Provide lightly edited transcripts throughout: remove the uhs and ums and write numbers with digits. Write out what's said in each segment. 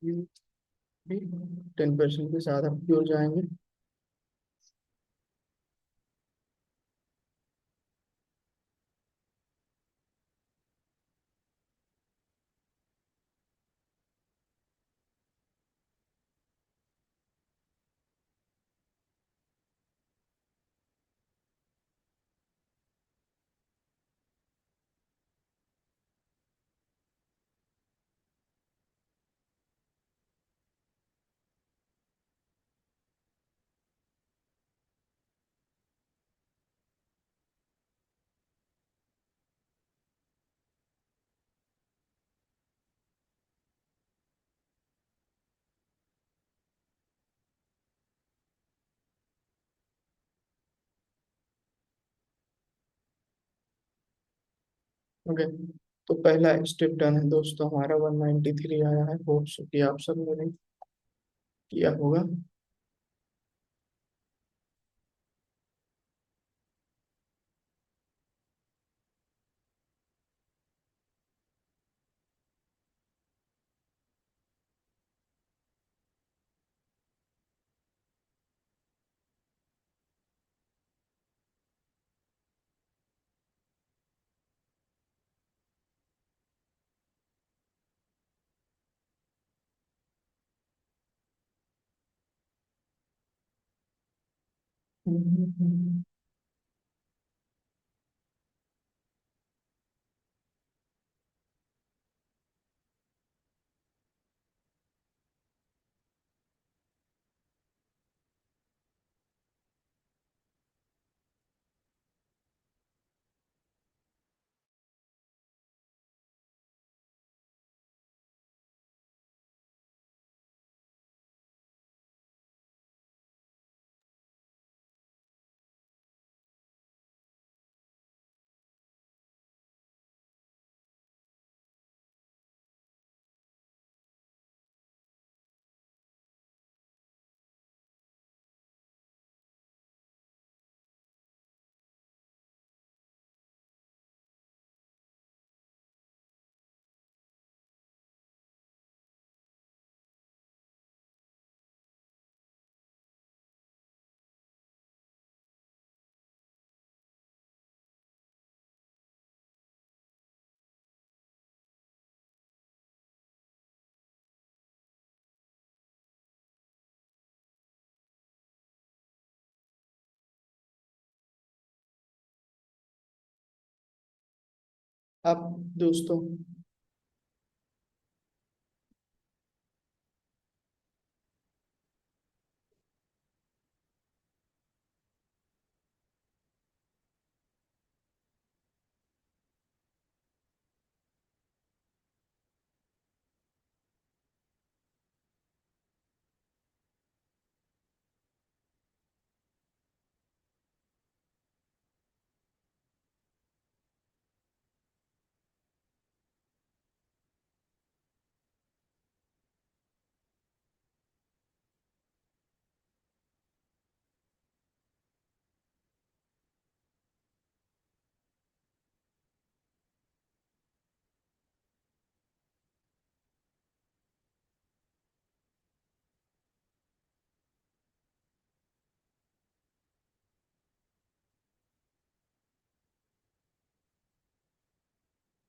10% के साथ आप जुड़ जाएंगे। ओके, तो पहला स्टेप डन है दोस्तों, हमारा 193 आया है। होप सो कि आप सब ने किया होगा। अब दोस्तों,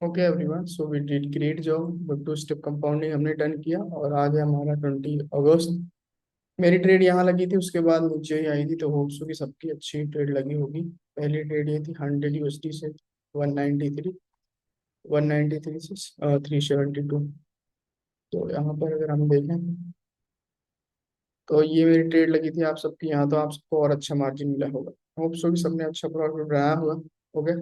okay everyone, so we did great job. Two step compounding हमने डन किया और आज है हमारा 20 अगस्त। मेरी ट्रेड यहाँ लगी थी, उसके बाद नीचे ही आई थी, तो होप्स की सबकी अच्छी ट्रेड लगी होगी। पहली ट्रेड ये थी 100 USD से 193, 193 से 372। तो यहाँ पर अगर हम देखें तो ये मेरी ट्रेड लगी थी आप सबकी यहाँ, तो आप सबको और अच्छा मार्जिन मिला होगा। होप्स की सबने अच्छा प्रॉफिट बनाया होगा। Okay,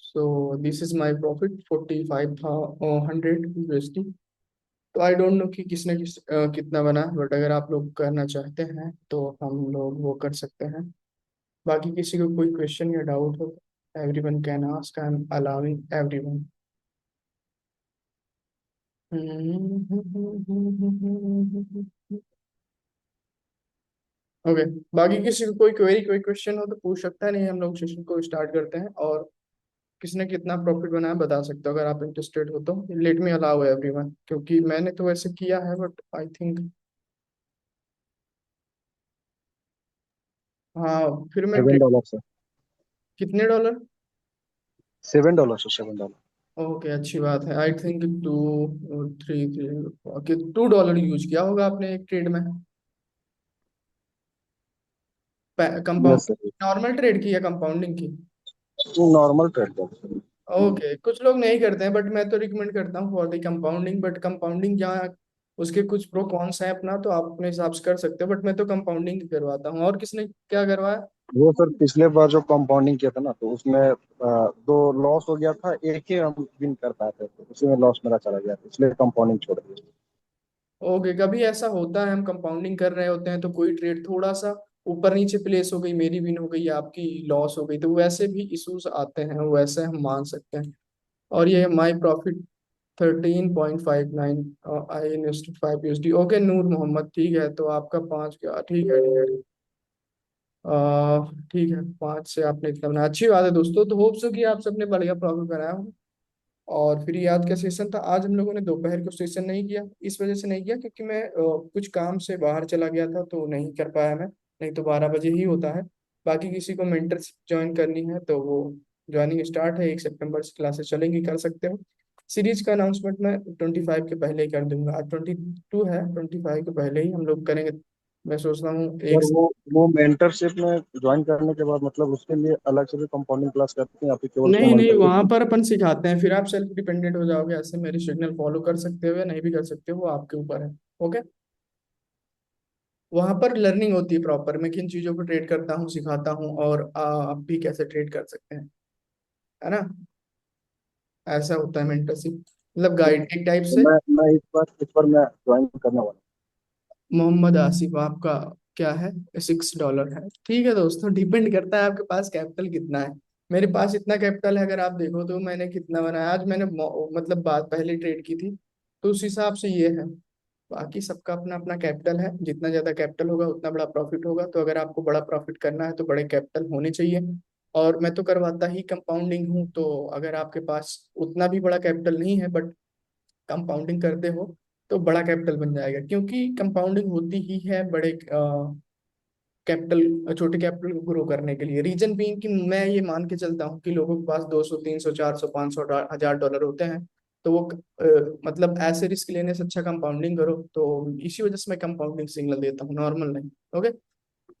so this is my profit 4500 USD। तो आई डोंट नो कि किसने कितना बना, बट अगर आप लोग करना चाहते हैं तो हम लोग वो कर सकते हैं। बाकी किसी को कोई क्वेश्चन या डाउट हो, everyone can ask, I am allowing everyone. Okay, बाकी किसी को कोई क्वेरी कोई क्वेश्चन हो तो पूछ सकता है, नहीं हम लोग सेशन को स्टार्ट करते हैं। और किसने कितना प्रॉफिट बनाया बता सकते हो अगर आप इंटरेस्टेड हो तो। लेट मी अलाउ एवरीवन, क्योंकि मैंने तो वैसे किया है बट आई थिंक। हाँ फिर मैं सेवन ट्रेड। डॉलर से। कितने डॉलर? $7 से $7। ओके अच्छी बात है। I think two three three okay, $2 use किया होगा आपने एक ट्रेड में। Yes compound sir. Normal trade की या कंपाउंडिंग की? नॉर्मल ट्रेड कर। ओके कुछ लोग नहीं करते हैं बट मैं तो रिकमेंड करता हूँ for the compounding. But compounding जहाँ उसके कुछ प्रो कॉन्स हैं अपना, तो आप अपने हिसाब से कर सकते हो, बट मैं तो कंपाउंडिंग ही करवाता हूँ। और किसने क्या करवाया? वो सर पिछले बार जो कंपाउंडिंग किया था ना, तो उसमें दो लॉस हो गया था, एक ही हम विन कर पाए थे, तो उसी में लॉस मेरा चला गया था, इसलिए कंपाउंडिंग छोड़ दिया। ओके कभी ऐसा होता है हम कंपाउंडिंग कर रहे होते हैं तो कोई ट्रेड थोड़ा सा ऊपर नीचे प्लेस हो गई, मेरी विन हो गई या आपकी लॉस हो गई, तो वैसे भी इश्यूज आते हैं, वैसे हम मान सकते हैं। और ये my profit 13.59 I invested 5 USD। Okay Noor Mohammad ठीक है, तो आपका 5 क्या, ठीक है ठीक है। ठीक है 5 से आपने इतना बनाया, अच्छी बात है दोस्तों। तो होप सो कि आप सबने बढ़िया प्रॉफिट बनाया हो। और फिर याद का सेशन था आज, हम लोगों ने दोपहर को सेशन नहीं किया, इस वजह से नहीं किया क्योंकि मैं कुछ काम से बाहर चला गया था तो नहीं कर पाया मैं। नहीं तो 12 बजे ही होता है। बाकी किसी को मेंटरशिप ज्वाइन करनी है तो वो ज्वाइनिंग स्टार्ट है, 1 सितंबर से क्लासेस चलेंगी, कर सकते हो। सीरीज का अनाउंसमेंट मैं 25 के पहले ही कर दूंगा। आज 22 है, 25 के पहले ही हम लोग करेंगे। मैं सोच रहा हूँ एक। सर वो मेंटरशिप में ज्वाइन करने के बाद मतलब उसके लिए अलग से भी कंपाउंडिंग क्लास करते हैं, या फिर केवल वो नहीं नहीं, मेंटरशिप? वहां पर अपन सिखाते हैं, फिर आप सेल्फ डिपेंडेंट हो जाओगे, ऐसे मेरी सिग्नल फॉलो कर सकते हो या नहीं भी कर सकते हो, वो आपके ऊपर है। ओके। वहां पर लर्निंग होती है प्रॉपर, मैं किन चीजों को ट्रेड करता हूँ सिखाता हूँ, और आप भी कैसे ट्रेड कर सकते हैं, है ना। ऐसा होता है मेंटरशिप, मतलब तो, गाइड एक टाइप तो से। मैं इस बार मैं ज्वाइन करने वाला मोहम्मद आसिफ आपका क्या है? $6 है। ठीक है दोस्तों, डिपेंड करता है आपके पास कैपिटल कितना है। मेरे पास इतना कैपिटल है, अगर आप देखो तो मैंने कितना बनाया आज, मैंने मतलब बात पहले ट्रेड की थी, तो उस हिसाब से ये है। बाकी सबका अपना अपना कैपिटल है, जितना ज्यादा कैपिटल होगा उतना बड़ा प्रॉफिट होगा। तो अगर आपको बड़ा प्रॉफिट करना है तो बड़े कैपिटल होने चाहिए। और मैं तो करवाता ही कंपाउंडिंग हूँ, तो अगर आपके पास उतना भी बड़ा कैपिटल नहीं है बट कंपाउंडिंग करते हो तो बड़ा कैपिटल बन जाएगा, क्योंकि कंपाउंडिंग होती ही है बड़े कैपिटल, छोटे कैपिटल को ग्रो करने के लिए। रीजन बीइंग कि मैं ये मान के चलता हूँ कि लोगों के पास 200 300 400 500 $1000 होते हैं, तो वो मतलब ऐसे रिस्क लेने से अच्छा कंपाउंडिंग करो, तो इसी वजह से मैं कंपाउंडिंग सिग्नल देता हूँ, नॉर्मल नहीं। ओके।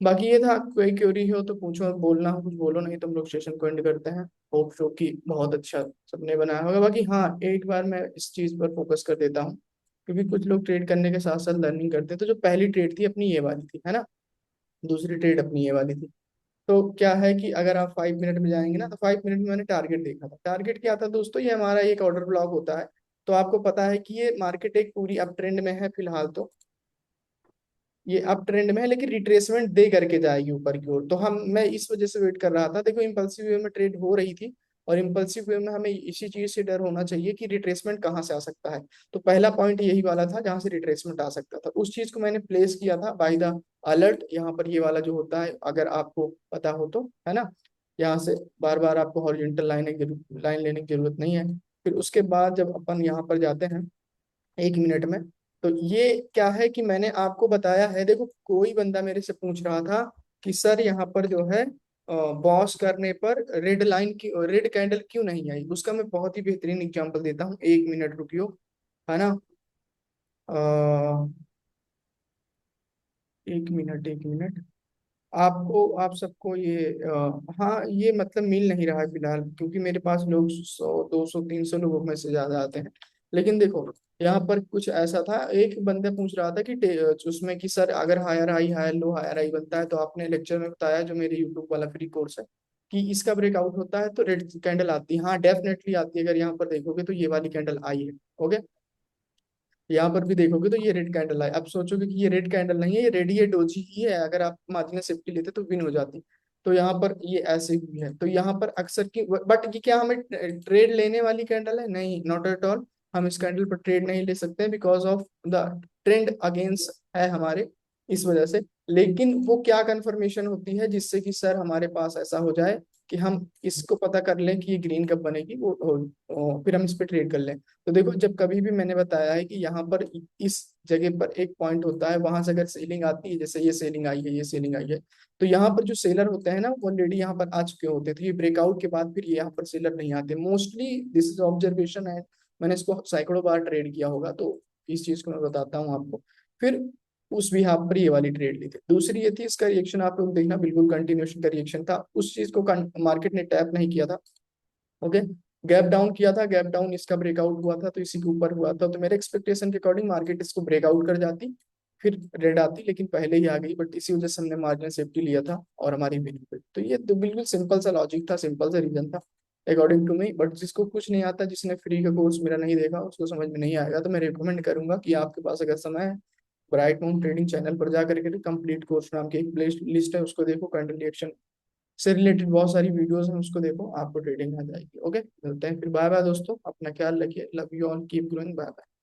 बाकी ये था, कोई क्वेरी हो तो पूछो, बोलना हो कुछ बोलो, नहीं तो हम लोग सेशन को एंड करते हैं। होप शो की बहुत अच्छा सबने बनाया होगा। बाकी हाँ एक बार मैं इस चीज पर फोकस कर देता हूँ, क्योंकि कुछ लोग ट्रेड करने के साथ साथ लर्निंग करते हैं। तो जो पहली ट्रेड थी अपनी ये वाली थी, है ना, दूसरी ट्रेड अपनी ये वाली थी। तो क्या है कि अगर आप 5 मिनट में जाएंगे ना, तो 5 मिनट में मैंने टारगेट देखा था। टारगेट क्या था दोस्तों, ये हमारा एक ऑर्डर ब्लॉक होता है। तो आपको पता है कि ये मार्केट एक पूरी अप ट्रेंड में है फिलहाल, तो ये अप ट्रेंड में है लेकिन रिट्रेसमेंट दे करके जाएगी ऊपर की ओर। तो मैं इस वजह से वेट कर रहा था। देखो इम्पल्सिव वे में ट्रेड हो रही थी, और इम्पल्सिव वे में हमें इसी चीज से डर होना चाहिए कि रिट्रेसमेंट कहाँ से आ सकता है। तो पहला पॉइंट यही वाला था जहां से रिट्रेसमेंट आ सकता था, उस चीज को मैंने प्लेस किया था बाय द अलर्ट। यहाँ पर ये वाला जो होता है, अगर आपको पता हो तो, है ना, यहाँ से बार बार आपको हॉरिजॉन्टल लाइन लेने की जरूरत नहीं है। फिर उसके बाद जब अपन यहाँ पर जाते हैं 1 मिनट में, तो ये क्या है कि मैंने आपको बताया है। देखो कोई बंदा मेरे से पूछ रहा था कि सर यहाँ पर जो है बॉस करने पर रेड लाइन की रेड कैंडल क्यों नहीं आई, उसका मैं बहुत ही बेहतरीन एग्जांपल देता हूँ। 1 मिनट रुकियो, है ना। 1 मिनट 1 मिनट। आपको आप सबको ये हाँ ये मतलब मिल नहीं रहा है फिलहाल, क्योंकि मेरे पास लोग 100 200 300 लोगों में से ज्यादा आते हैं। लेकिन देखो यहाँ पर कुछ ऐसा था, एक बंदे पूछ रहा था कि उसमें कि सर अगर higher high higher low higher high बनता है, तो आपने लेक्चर में बताया जो मेरे यूट्यूब वाला फ्री कोर्स है, कि इसका ब्रेकआउट होता है तो रेड कैंडल आती है। हाँ डेफिनेटली आती है, अगर यहाँ पर देखोगे तो ये वाली कैंडल आई है। ओके। यहाँ पर भी देखोगे तो ये रेड कैंडल है। अब सोचोगे कि ये रेड कैंडल नहीं है, ये रेड ये डोजी ही है, अगर आप मार्जिनल सेफ्टी लेते तो विन हो जाती। तो यहाँ पर ये ऐसे हुई है, तो यहाँ पर अक्सर की, बट ये क्या हमें ट्रेड लेने वाली कैंडल है? नहीं, नॉट एट ऑल। हम इस कैंडल पर ट्रेड नहीं ले सकते because of the trend against है हमारे, इस वजह से। लेकिन वो क्या कंफर्मेशन होती है जिससे कि सर हमारे पास ऐसा हो जाए कि हम इसको पता कर लें कि ये ग्रीन कब बनेगी, फिर हम इस पे ट्रेड कर लें। तो देखो, जब कभी भी मैंने बताया है कि यहाँ पर इस जगह पर एक पॉइंट होता है, वहां से अगर सेलिंग आती है, जैसे ये सेलिंग आई है, ये सेलिंग आई है, तो यहाँ पर जो सेलर होते हैं ना, वो ऑलरेडी यहाँ पर आ चुके होते थे। ये ब्रेकआउट के बाद फिर यहाँ पर सेलर नहीं आते मोस्टली। दिस इज ऑब्जर्वेशन है, मैंने इसको सैकड़ों बार ट्रेड किया होगा, तो इस चीज को मैं बताता हूँ आपको। फिर उस भी यहाँ पर ये वाली ट्रेड ली थी। दूसरी ये थी, इसका रिएक्शन आप लोग देखना, बिल्कुल कंटिन्यूशन का रिएक्शन था। उस चीज को मार्केट ने टैप नहीं किया था। ओके, गैप डाउन किया था, गैप डाउन इसका ब्रेकआउट हुआ था, तो इसी के ऊपर हुआ था। तो मेरे एक्सपेक्टेशन के अकॉर्डिंग मार्केट इसको ब्रेकआउट कर जाती, फिर रेड आती, लेकिन पहले ही आ गई। बट इसी वजह से हमने मार्जिन सेफ्टी लिया था और हमारी बेनिफिट। तो ये तो बिल्कुल सिंपल सा लॉजिक था, सिंपल सा रीजन था अकॉर्डिंग टू मी। बट जिसको कुछ नहीं आता, जिसने फ्री का कोर्स मेरा नहीं देखा, उसको समझ में नहीं आएगा। तो मैं रिकमेंड करूंगा कि आपके पास अगर समय है, ब्राइट माउंट ट्रेडिंग चैनल पर जाकर के कंप्लीट कोर्स नाम की एक प्ले लिस्ट है, उसको देखो। कैंडल रिएक्शन से रिलेटेड बहुत सारी वीडियोस हैं, उसको देखो, आपको ट्रेडिंग आ जाएगी। ओके, मिलते हैं फिर। बाय बाय दोस्तों, अपना ख्याल रखिए। Love you all, keep growing, bye bye.